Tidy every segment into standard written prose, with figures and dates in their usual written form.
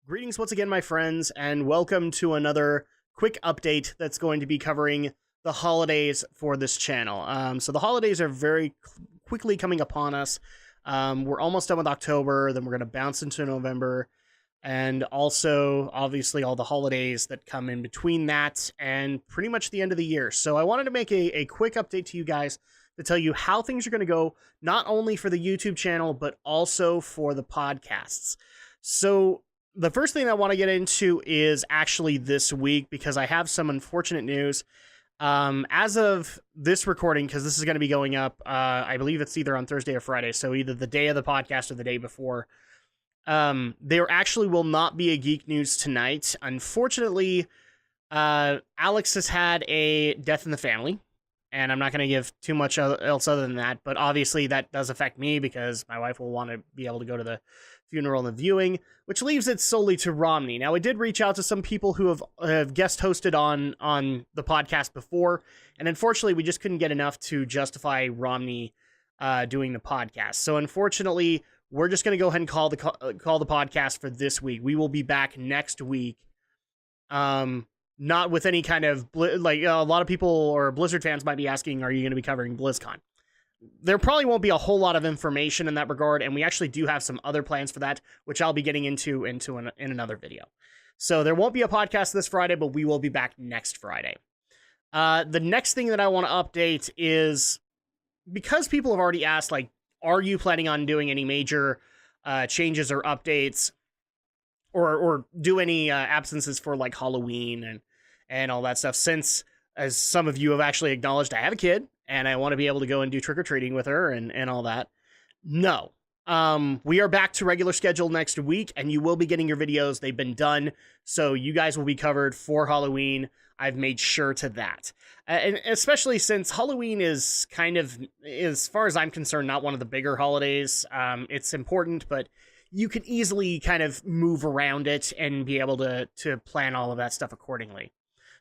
Greetings once again, my friends, and welcome to another quick update that's going to be covering the holidays for this channel. So the holidays are very quickly coming upon us. We're almost done with October, then we're going to bounce into November, and also, obviously, all the holidays that come in between that and pretty much the end of the year. So I wanted to make a quick update to you guys to tell you how things are going to go, not only for the YouTube channel, but also for the podcasts. So the first thing I want to get into is actually this week, because I have some unfortunate news. As of this recording, because this is going to be going up, I believe it's either on Thursday or Friday, so either the day of the podcast or the day before. There actually will not be a Geek News tonight. Unfortunately, Alex has had a death in the family, and I'm not going to give too much else other than that, but obviously that does affect me because my wife will want to be able to go to the funeral and the viewing, which leaves it solely to Romney. Now, I did reach out to some people who have guest hosted on the podcast before, and unfortunately, we just couldn't get enough to justify Romney doing the podcast. So unfortunately, we're just going to go ahead and call the podcast for this week. We will be back next week. Not with any kind of, a lot of people or Blizzard fans might be asking, are you going to be covering BlizzCon? There probably won't be a whole lot of information in that regard, and we actually do have some other plans for that, which I'll be getting into in another video. So there won't be a podcast this Friday, but we will be back next Friday. The next thing that I want to update is, because people have already asked, are you planning on doing any major changes or updates, or do any absences for Halloween and all that stuff, since, as some of you have actually acknowledged, I have a kid and I want to be able to go and do trick-or-treating with her and all that. No. We are back to regular schedule next week, and you will be getting your videos. They've been done, so you guys will be covered for Halloween. I've made sure to that. And especially since Halloween is kind of, as far as I'm concerned, not one of the bigger holidays. It's important, but you can easily kind of move around it and be able to plan all of that stuff accordingly.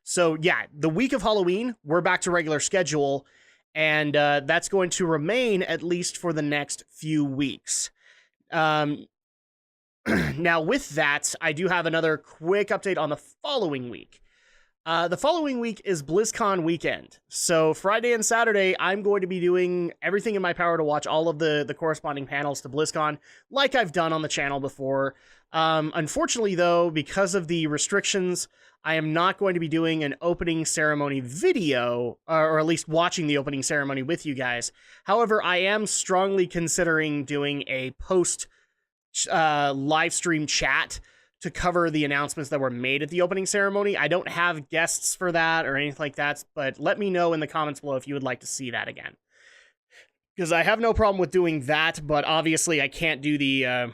So yeah, the week of Halloween, we're back to regular schedule, and that's going to remain at least for the next few weeks. Now with that, I do have another quick update on the following week. The following week is Blizzcon Weekend. So Friday and Saturday, I'm going to be doing everything in my power to watch all of the corresponding panels to BlizzCon, like I've done on the channel before. Unfortunately, though, because of the restrictions, I am not going to be doing an opening ceremony video, or at least watching the opening ceremony with you guys. However, I am strongly considering doing a post live stream chat to cover the announcements that were made at the opening ceremony. I don't have guests for that or anything like that, but let me know in the comments below if you would like to see that again. Because I have no problem with doing that, but obviously I can't do the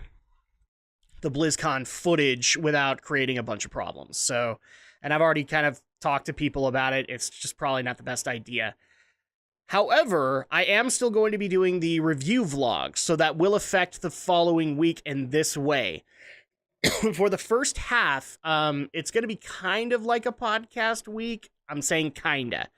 BlizzCon footage without creating a bunch of problems. So, and I've already kind of talked to people about it. It's just probably not the best idea. However, I am still going to be doing the review vlog, so that will affect the following week in this way. For the first half, it's going to be kind of like a podcast week. I'm saying kinda.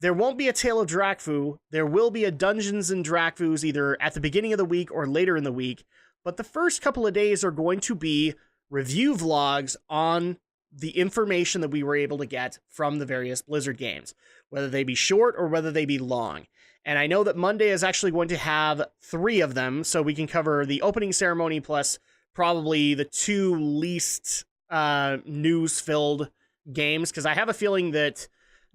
There won't be a Tale of Drak. There will be a Dungeons and Drak either at the beginning of the week or later in the week. But the first couple of days are going to be review vlogs on the information that we were able to get from the various Blizzard games, whether they be short or whether they be long. And I know that Monday is actually going to have 3 of them, so we can cover the opening ceremony plus probably the 2 least news-filled games, because I have a feeling that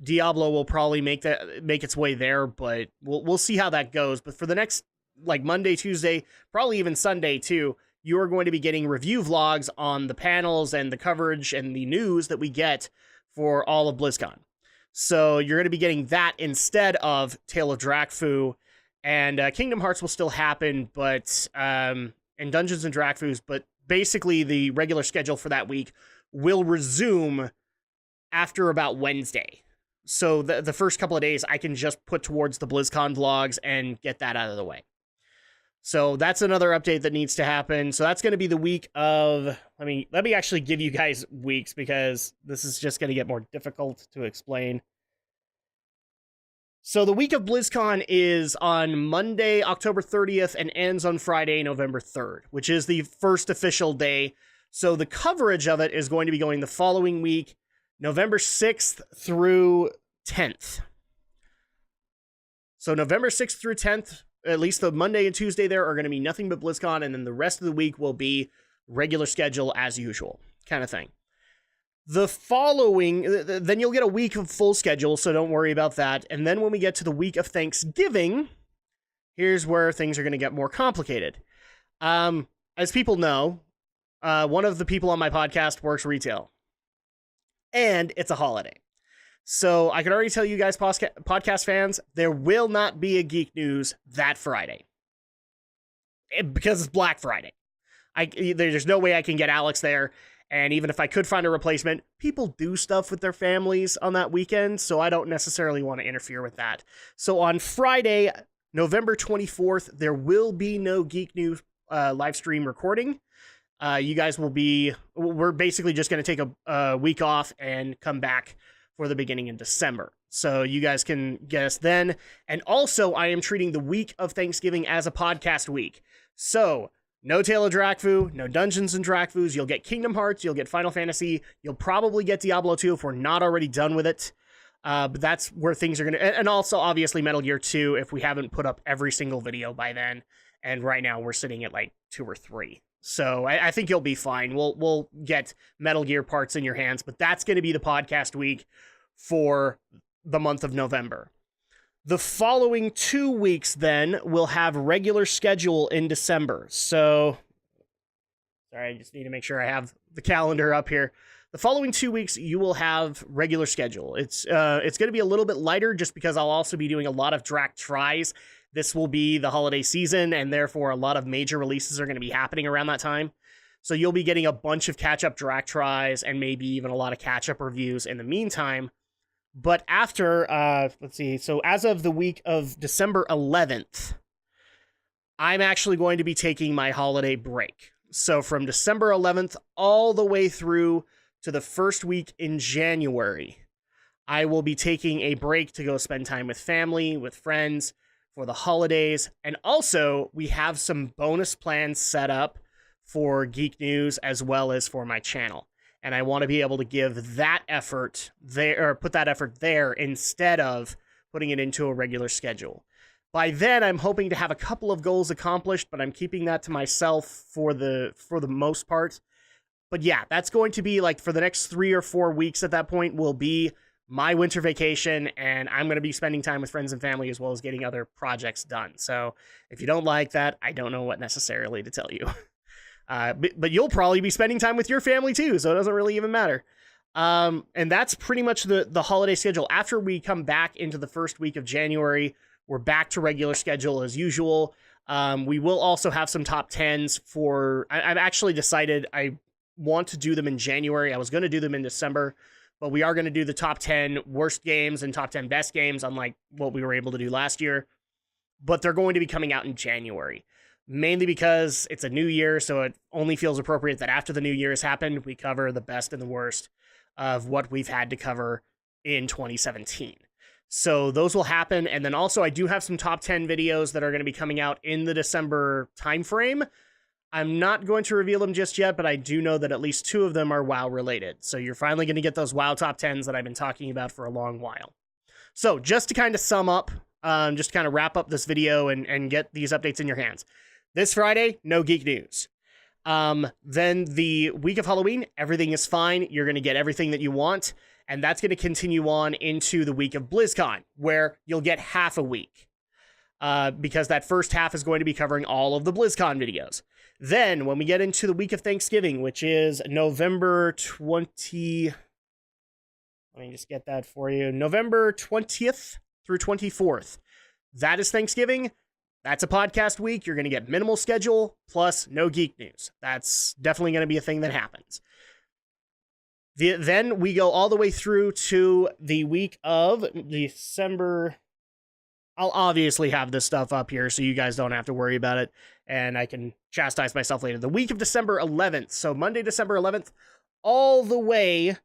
Diablo will probably make its way there, but we'll see how that goes. But for the next, Monday, Tuesday, probably even Sunday too, you're going to be getting review vlogs on the panels and the coverage and the news that we get for all of BlizzCon. So you're going to be getting that instead of Tale of Drak, and Kingdom Hearts will still happen, but and Dungeons and Drak, but basically the regular schedule for that week will resume after about Wednesday. So the first couple of days I can just put towards the BlizzCon vlogs and get that out of the way. So that's another update that needs to happen. So that's going to be the week of, let me actually give you guys weeks, because this is just going to get more difficult to explain. So the week of BlizzCon is on Monday, October 30th, and ends on Friday, November 3rd, which is the first official day. So the coverage of it is going to be going the following week, November 6th through 10th. So November 6th through 10th, at least the Monday and Tuesday there are going to be nothing but BlizzCon, and then the rest of the week will be regular schedule as usual, kind of thing. The following, then you'll get a week of full schedule, so don't worry about that. And then when we get to the week of Thanksgiving, here's where things are going to get more complicated. As people know, one of the people on my podcast works retail, and it's a holiday. So I can already tell you guys, podcast fans, there will not be a Geek News that Friday. Because it's Black Friday. There's no way I can get Alex there. And even if I could find a replacement, people do stuff with their families on that weekend, so I don't necessarily want to interfere with that. So on Friday, November 24th, there will be no Geek News live stream recording. You guys we're basically just going to take a week off and come back for the beginning in December. So you guys can get us then. And also, I am treating the week of Thanksgiving as a podcast week. So, no Tale of Drakfu, no Dungeons and Drakfus. You'll get Kingdom Hearts, you'll get Final Fantasy, you'll probably get Diablo 2 if we're not already done with it. But that's where things are going to... And also, obviously, Metal Gear 2 if we haven't put up every single video by then. And right now, we're sitting at like 2 or 3. So I think you'll be fine. We'll get Metal Gear parts in your hands, but that's going to be the podcast week for the month of November. The following 2 weeks then will have regular schedule in December. So, sorry, I just need to make sure I have the calendar up here. The following 2 weeks, you will have regular schedule. It's going to be a little bit lighter just because I'll also be doing a lot of Drak tries. This will be the holiday season, and therefore a lot of major releases are going to be happening around that time. So you'll be getting a bunch of catch-up Drak tries and maybe even a lot of catch-up reviews in the meantime. But after, let's see, so as of the week of December 11th, I'm actually going to be taking my holiday break. So from December 11th all the way through to the first week in January, I will be taking a break to go spend time with family, with friends, for the holidays. And also, we have some bonus plans set up for Geek News as well as for my channel. And I want to be able to give that effort there, or put that effort there instead of putting it into a regular schedule. By then, I'm hoping to have a couple of goals accomplished, but I'm keeping that to myself for the most part. But yeah, that's going to be like for the next 3 or 4 weeks at that point will be my winter vacation, and I'm going to be spending time with friends and family as well as getting other projects done. So if you don't like that, I don't know what necessarily to tell you. But you'll probably be spending time with your family too, so it doesn't really even matter. And that's pretty much the holiday schedule. After we come back into the first week of January, we're back to regular schedule as usual. We will also have some top 10s for... I've actually decided I want to do them in January. I was going to do them in December, but we are going to do the top 10 worst games and top 10 best games, unlike what we were able to do last year. But they're going to be coming out in January, mainly because it's a new year, so it only feels appropriate that after the new year has happened, we cover the best and the worst of what we've had to cover in 2017. So those will happen, and then also I do have some top 10 videos that are going to be coming out in the December timeframe. I'm not going to reveal them just yet, but I do know that at least 2 of them are WoW related. So you're finally going to get those WoW top 10s that I've been talking about for a long while. So just to kind of sum up, just to kind of wrap up this video and get these updates in your hands. This Friday, no Geek News. Then the week of Halloween, everything is fine. You're going to get everything that you want. And that's going to continue on into the week of BlizzCon, where you'll get half a week. Because that first half is going to be covering all of the BlizzCon videos. Then, when we get into the week of Thanksgiving, which is November 20... Let me just get that for you. November 20th through 24th. That is Thanksgiving. That's a podcast week. You're going to get minimal schedule, plus no Geek News. That's definitely going to be a thing that happens. Then we go all the way through to the week of December... I'll obviously have this stuff up here so you guys don't have to worry about it, and I can chastise myself later. The week of December 11th, so Monday, December 11th, all the way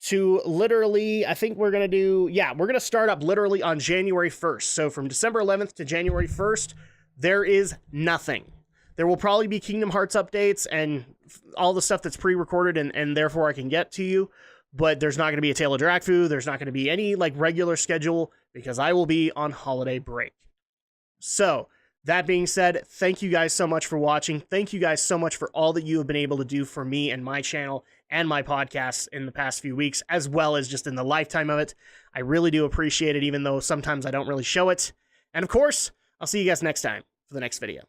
to literally, I think we're going to do, we're going to start up literally on January 1st. So from December 11th to January 1st, there is nothing. There will probably be Kingdom Hearts updates and all the stuff that's pre-recorded and therefore I can get to you. But there's not going to be a Tale of Drakfu. There's not going to be any like regular schedule because I will be on holiday break. So that being said, thank you guys so much for watching. Thank you guys so much for all that you have been able to do for me and my channel and my podcasts in the past few weeks, as well as just in the lifetime of it. I really do appreciate it, even though sometimes I don't really show it. And of course, I'll see you guys next time for the next video.